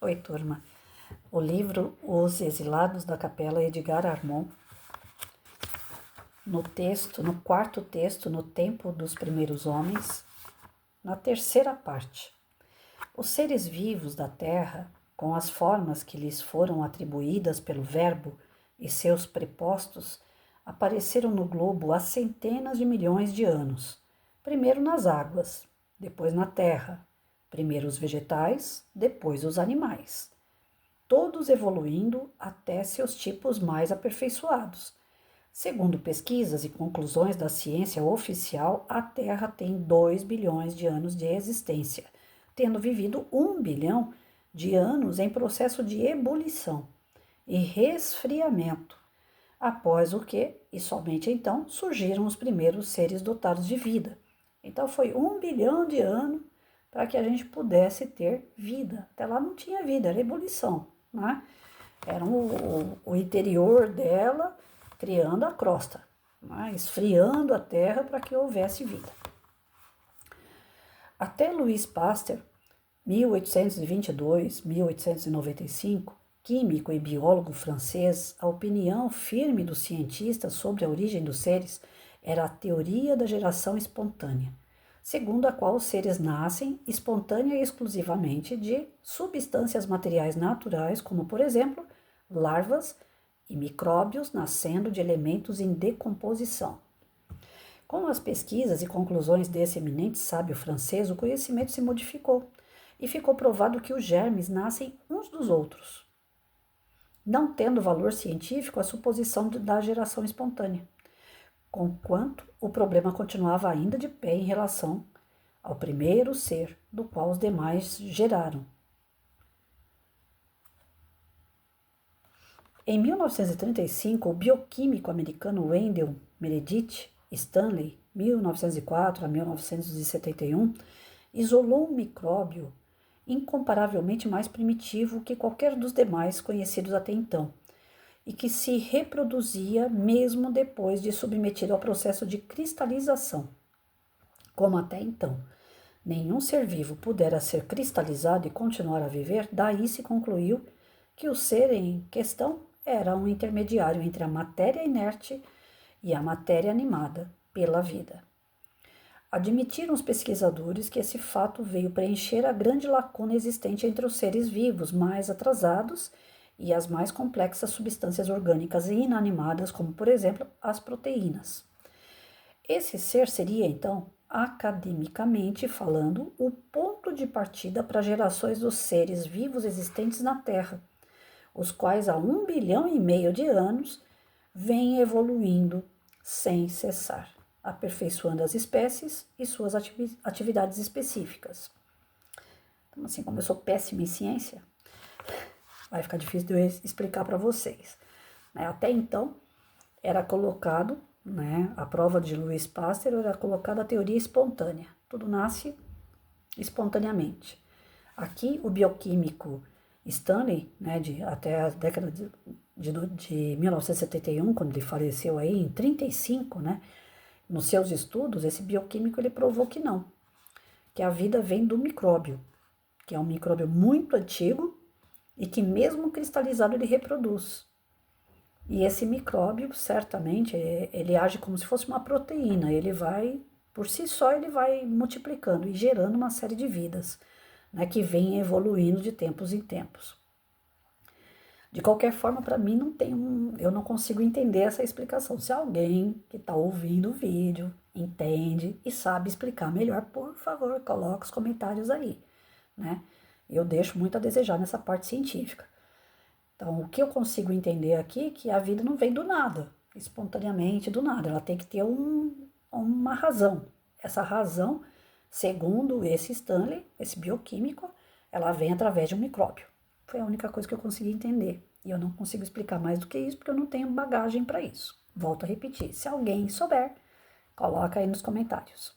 Oi, turma. O livro Os Exilados da Capela, Edgar Armond, no quarto texto, No Tempo dos Primeiros Homens, na terceira parte. Os seres vivos da Terra, com as formas que lhes foram atribuídas pelo Verbo e seus prepostos, apareceram no globo há centenas de milhões de anos, primeiro nas águas, depois na terra, primeiro os vegetais, depois os animais, todos evoluindo até seus tipos mais aperfeiçoados. Segundo pesquisas e conclusões da ciência oficial, a Terra tem 2 bilhões de anos de existência, tendo vivido 1 bilhão de anos em processo de ebulição e resfriamento, após o que, e somente então, surgiram os primeiros seres dotados de vida. Então foi 1 bilhão de anos para que a gente pudesse ter vida. Até lá não tinha vida, era ebulição, né? Era o interior dela criando a crosta, né? Esfriando a Terra para que houvesse vida. Até Louis Pasteur, 1822-1895, químico e biólogo francês, a opinião firme dos cientistas sobre a origem dos seres era a teoria da geração espontânea, segundo a qual os seres nascem espontânea e exclusivamente de substâncias materiais naturais, como, por exemplo, larvas e micróbios nascendo de elementos em decomposição. Com as pesquisas e conclusões desse eminente sábio francês, o conhecimento se modificou e ficou provado que os germes nascem uns dos outros, não tendo valor científico a suposição da geração espontânea, conquanto o problema continuava ainda de pé em relação ao primeiro ser do qual os demais geraram. Em 1935, o bioquímico americano Wendell Meredith Stanley, 1904 a 1971, isolou um micróbio incomparavelmente mais primitivo que qualquer dos demais conhecidos até então, e que se reproduzia mesmo depois de submetido ao processo de cristalização. Como até então nenhum ser vivo pudera ser cristalizado e continuar a viver, daí se concluiu que o ser em questão era um intermediário entre a matéria inerte e a matéria animada pela vida. Admitiram os pesquisadores que esse fato veio preencher a grande lacuna existente entre os seres vivos mais atrasados e as mais complexas substâncias orgânicas e inanimadas, como, por exemplo, as proteínas. Esse ser seria, então, academicamente falando, o ponto de partida para gerações dos seres vivos existentes na Terra, os quais há 1,5 bilhão de anos vêm evoluindo sem cessar, aperfeiçoando as espécies e suas atividades específicas. Então, assim, como eu sou péssima em ciência, vai ficar difícil de eu explicar para vocês. Até então, era colocado, a prova de Louis Pasteur era colocada a teoria espontânea. Tudo nasce espontaneamente. Aqui, o bioquímico Stanley, até a década de 1971, quando ele faleceu aí em 35, nos seus estudos, esse bioquímico ele provou que não, que a vida vem do micróbio, que é um micróbio muito antigo e que mesmo cristalizado ele reproduz. E esse micróbio, certamente, ele age como se fosse uma proteína, por si só, ele vai multiplicando e gerando uma série de vidas, que vem evoluindo de tempos em tempos. De qualquer forma, para mim, eu não consigo entender essa explicação. Se alguém que está ouvindo o vídeo entende e sabe explicar melhor, por favor, coloque os comentários aí, Eu deixo muito a desejar nessa parte científica. Então, o que eu consigo entender aqui é que a vida não vem do nada, espontaneamente do nada. Ela tem que ter uma razão. Essa razão, segundo esse Stanley, esse bioquímico, ela vem através de um micróbio. Foi a única coisa que eu consegui entender. E eu não consigo explicar mais do que isso, porque eu não tenho bagagem para isso. Volto a repetir. Se alguém souber, coloca aí nos comentários.